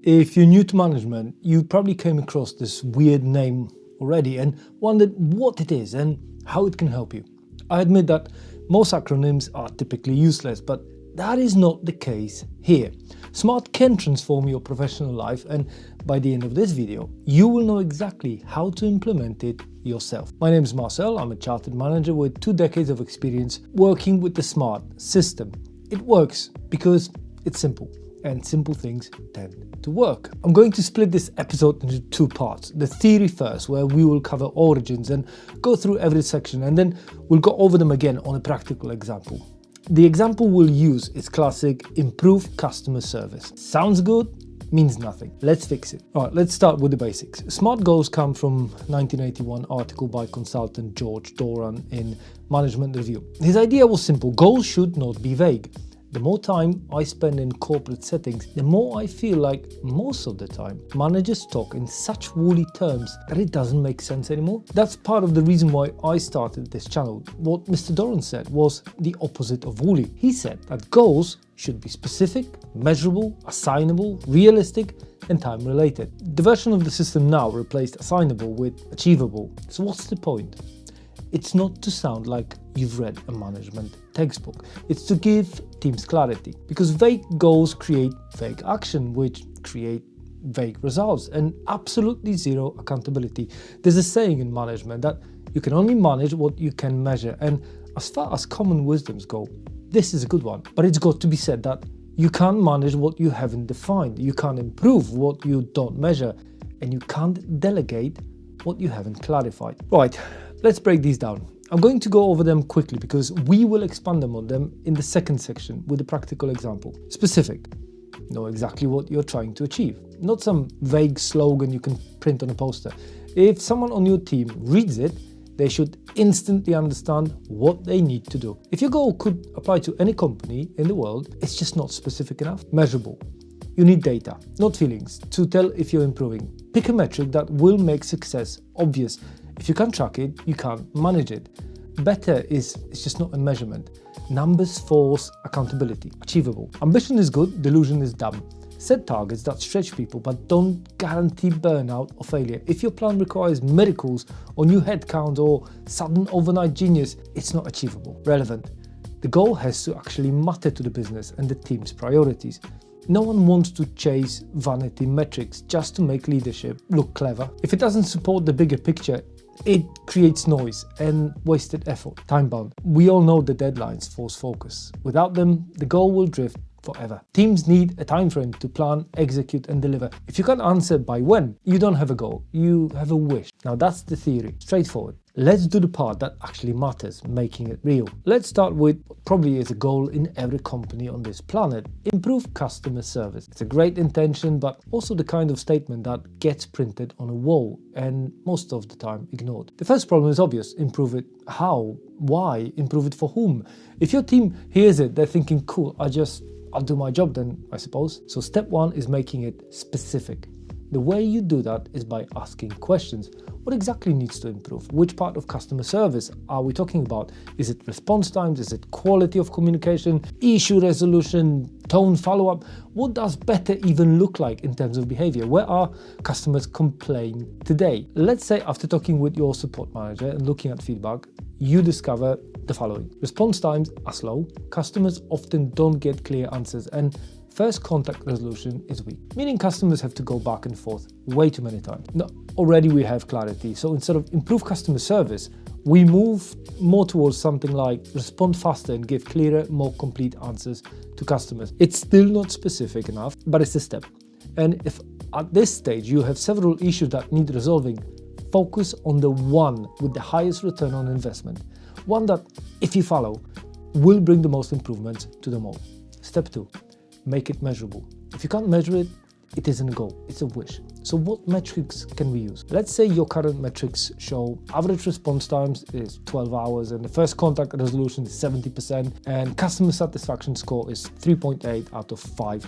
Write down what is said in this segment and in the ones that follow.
If you're new to management, you probably came across this weird name already and wondered what it is and how it can help you. I admit that most acronyms are typically useless, but that is not the case here. SMART can transform your professional life, and by the end of this video, you will know exactly how to implement it yourself. My name is Marcel. I'm a chartered manager with 2 decades of experience working with the SMART system. It works because it's simple, and simple things tend to work. I'm going to split this episode into 2 parts. The theory first, where we will cover origins and go through every section, and then we'll go over them again on a practical example. The example we'll use is classic improve customer service. Sounds good, means nothing. Let's fix it. All right, let's start with the basics. SMART goals come from 1981 article by consultant George Doran in Management Review. His idea was simple. Goals should not be vague. The more time I spend in corporate settings, the more I feel like most of the time managers talk in such woolly terms that it doesn't make sense anymore. That's part of the reason why I started this channel. What Mr. Doran said was the opposite of woolly. He said that goals should be specific, measurable, assignable, realistic, and time related. The version of the system now replaced assignable with achievable. So what's the point? It's not to sound like you've read a management textbook. It's to give teams clarity, because vague goals create vague action, which create vague results and absolutely zero accountability. There's a saying in management that you can only manage what you can measure, and as far as common wisdoms go, this is a good one. But it's got to be said that you can't manage what you haven't defined, you can't improve what you don't measure, and you can't delegate what you haven't clarified. Right. Let's break these down. I'm going to go over them quickly because we will expand on them in the second section with a practical example. Specific. Know exactly what you're trying to achieve. Not some vague slogan you can print on a poster. If someone on your team reads it, they should instantly understand what they need to do. If your goal could apply to any company in the world, it's just not specific enough. Measurable. You need data, not feelings, to tell if you're improving. Pick a metric that will make success obvious. If you can't track it, you can't manage it. Better is just not a measurement. Numbers force accountability. Achievable. Ambition is good, delusion is dumb. Set targets that stretch people but don't guarantee burnout or failure. If your plan requires miracles or new headcount or sudden overnight genius, it's not achievable. Relevant. The goal has to actually matter to the business and the team's priorities. No one wants to chase vanity metrics just to make leadership look clever. If it doesn't support the bigger picture, it creates noise and wasted effort. Time-bound. We all know the deadlines force focus. Without them, the goal will drift forever. Teams need a time frame to plan, execute, and deliver. If you can't answer by when, you don't have a goal, you have a wish. Now that's the theory. Straightforward. Let's do the part that actually matters, making it real. Let's start with what probably is a goal in every company on this planet. Improve customer service. It's a great intention, but also the kind of statement that gets printed on a wall and most of the time ignored. The first problem is obvious. Improve it how? Why? Improve it for whom? If your team hears it, they're thinking, cool, I'll do my job then, I suppose. So step 1 is making it specific. The way you do that is by asking questions. What exactly needs to improve? Which part of customer service are we talking about? Is it response times? Is it quality of communication? Issue resolution? Tone follow-up? What does better even look like in terms of behavior? Where are customers complaining today? Let's say after talking with your support manager and looking at feedback, you discover the following. Response times are slow. Customers often don't get clear answers, and first contact resolution is weak, meaning customers have to go back and forth way too many times. Now, already we have clarity, so instead of improve customer service, we move more towards something like respond faster and give clearer, more complete answers to customers. It's still not specific enough, but it's a step. And if at this stage you have several issues that need resolving, focus on the one with the highest return on investment. One that, if you follow, will bring the most improvements to them all. Step 2. Make it measurable. If you can't measure it, it isn't a goal, it's a wish. So what metrics can we use? Let's say your current metrics show average response times is 12 hours and the first contact resolution is 70% and customer satisfaction score is 3.8 out of 5.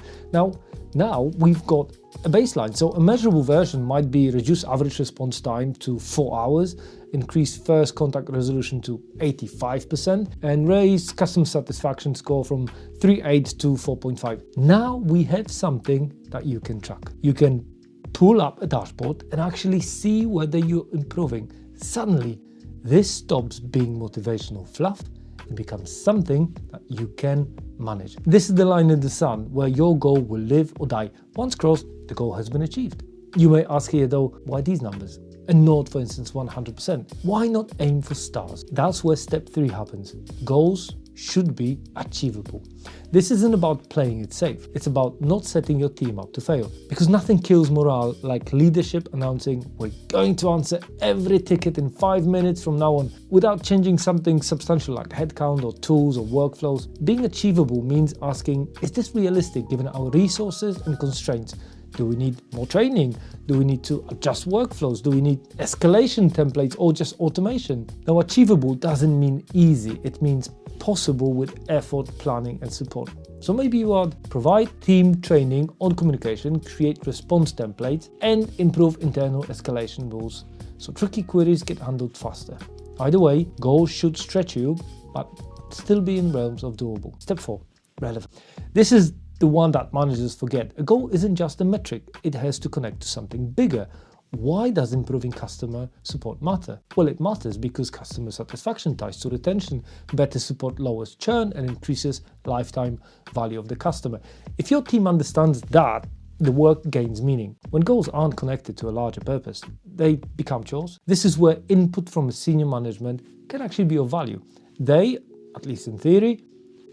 Now we've got a baseline. So a measurable version might be reduce average response time to 4 hours, increase first contact resolution to 85%, and raise customer satisfaction score from 3.8 to 4.5. Now we have something that you can track. You can pull up a dashboard and actually see whether you're improving. Suddenly, this stops being motivational fluff and becomes something that you can manage. This is the line in the sun where your goal will live or die. Once crossed, the goal has been achieved. You may ask here though, why these numbers? And not, for instance, 100%. Why not aim for stars? That's where step 3 happens. Goals should be achievable. This isn't about playing it safe. It's about not setting your team up to fail. Because nothing kills morale like leadership announcing, we're going to answer every ticket in 5 minutes from now on, without changing something substantial like headcount or tools or workflows. Being achievable means asking, is this realistic given our resources and constraints? Do we need more training? Do we need to adjust workflows? Do we need escalation templates or just automation? Now, achievable doesn't mean easy. It means possible with effort, planning and support. So maybe you would provide team training on communication, create response templates and improve internal escalation rules so tricky queries get handled faster. Either way, goals should stretch you but still be in realms of doable. Step 4, relevant. This is the one that managers forget. A goal isn't just a metric, it has to connect to something bigger. Why does improving customer support matter? Well, it matters because customer satisfaction ties to retention. Better support lowers churn and increases lifetime value of the customer. If your team understands that, the work gains meaning. When goals aren't connected to a larger purpose, they become chores. This is where input from a senior management can actually be of value. They, at least in theory,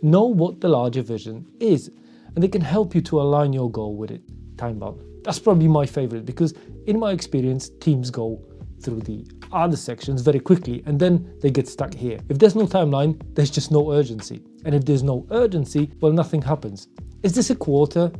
know what the larger vision is, and they can help you to align your goal with it, time-bound. That's probably my favorite because in my experience, teams go through the other sections very quickly and then they get stuck here. If there's no timeline, there's just no urgency. And if there's no urgency, well, nothing happens. Is this a quarter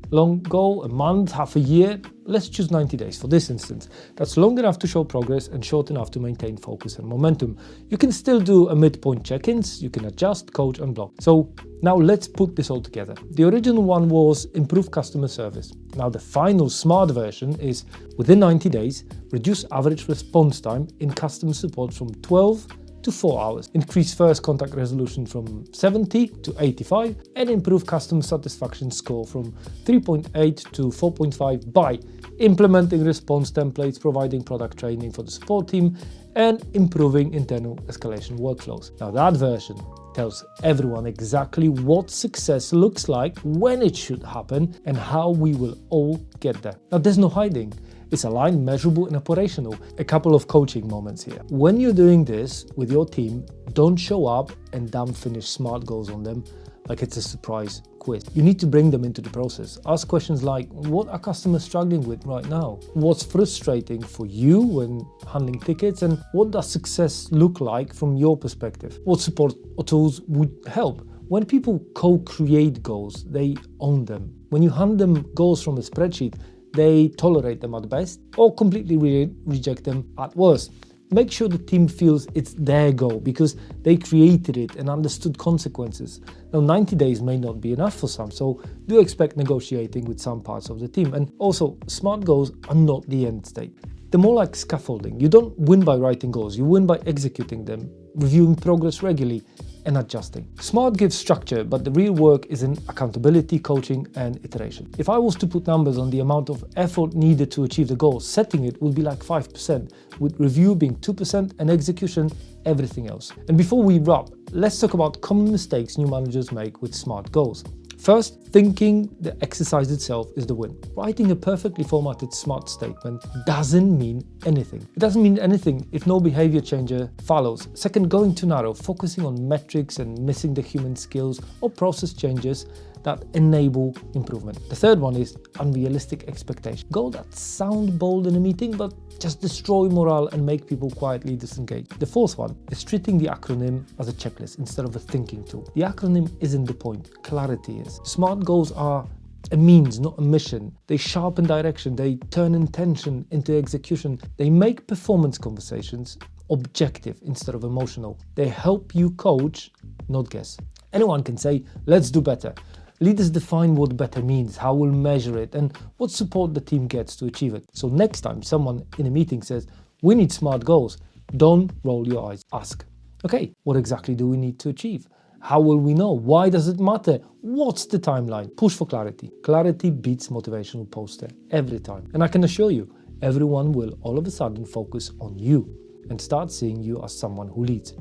long goal, a month, half a year? Let's choose 90 days for this instance. That's long enough to show progress and short enough to maintain focus and momentum. You can still do a midpoint check-ins, you can adjust, coach and block. So now let's put this all together. The original one was improve customer service. Now the final smart version is within 90 days, reduce average response time in customer support from 12 to 4 hours, increase first contact resolution from 70 to 85, and improve customer satisfaction score from 3.8 to 4.5 by implementing response templates, providing product training for the support team, and improving internal escalation workflows. Now that version tells everyone exactly what success looks like, when it should happen, and how we will all get there. Now there's no hiding. It's aligned, measurable and operational. A couple of coaching moments here. When you're doing this with your team, don't show up and dump finished SMART goals on them like it's a surprise quiz. You need to bring them into the process. Ask questions like, what are customers struggling with right now? What's frustrating for you when handling tickets? And what does success look like from your perspective? What support or tools would help? When people co-create goals, they own them. When you hand them goals from a spreadsheet, they tolerate them at best or completely reject them at worst. Make sure the team feels it's their goal because they created it and understood consequences. Now 90 days may not be enough for some, so do expect negotiating with some parts of the team. And also, SMART goals are not the end state. They're more like scaffolding. You don't win by writing goals, you win by executing them, reviewing progress regularly and adjusting. SMART gives structure, but the real work is in accountability, coaching and iteration. If I was to put numbers on the amount of effort needed to achieve the goal, setting it would be like 5%, with review being 2% and execution everything else. And before we wrap, let's talk about common mistakes new managers make with SMART goals. First, thinking the exercise itself is the win. Writing a perfectly formatted SMART statement doesn't mean anything. It doesn't mean anything if no behavior changer follows. Second, going too narrow, focusing on metrics and missing the human skills or process changes that enable improvement. The third one is unrealistic expectations. Goals that sound bold in a meeting but just destroy morale and make people quietly disengage. The fourth one is treating the acronym as a checklist instead of a thinking tool. The acronym isn't the point, clarity is. SMART goals are a means, not a mission. They sharpen direction, they turn intention into execution. They make performance conversations objective instead of emotional. They help you coach, not guess. Anyone can say, let's do better. Leaders define what better means, how we'll measure it, and what support the team gets to achieve it. So next time someone in a meeting says, we need SMART goals, don't roll your eyes. Ask, okay, what exactly do we need to achieve? How will we know? Why does it matter? What's the timeline? Push for clarity. Clarity beats motivational poster every time. And I can assure you, everyone will all of a sudden focus on you and start seeing you as someone who leads.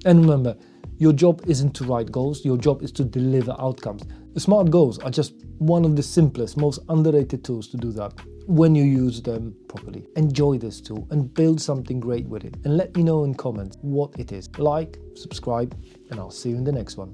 And remember, your job isn't to write goals, your job is to deliver outcomes. The SMART goals are just one of the simplest, most underrated tools to do that when you use them properly. Enjoy this tool and build something great with it. And let me know in comments what it is. Like, subscribe, and I'll see you in the next one.